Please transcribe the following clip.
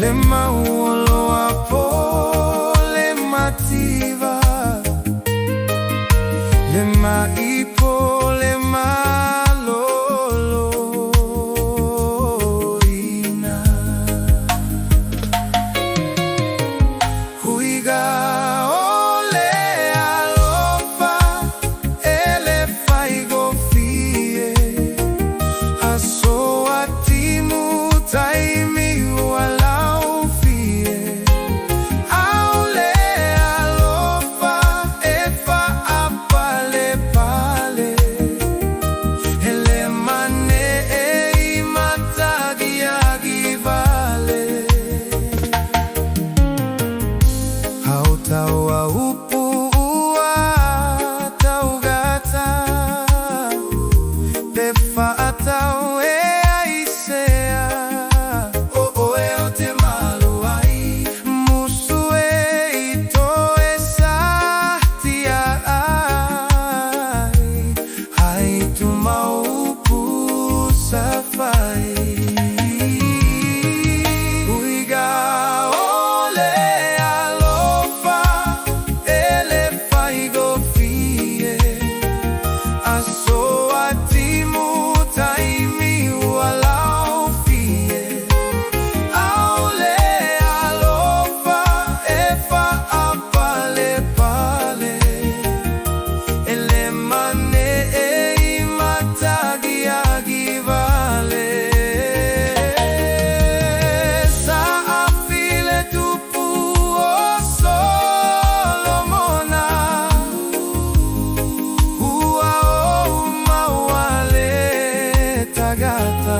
le mauolo apo le mativa, le maipo le malolorina. Huiga ole alofa ele faigo fie aso atimu taimi walau fie aule alofa efa apale pale ele mane e matagi agivale hautaua upua taugata pefa atau e aisea o e o te maluai musu e ito e satia ai tumau UPU safai uiga ole alofa ele faigo fie aso atimu taimi walau fie aule alofa efa apale pale ele mane e matagi agivale sa afile tupu o Solomona ua o mauale tagata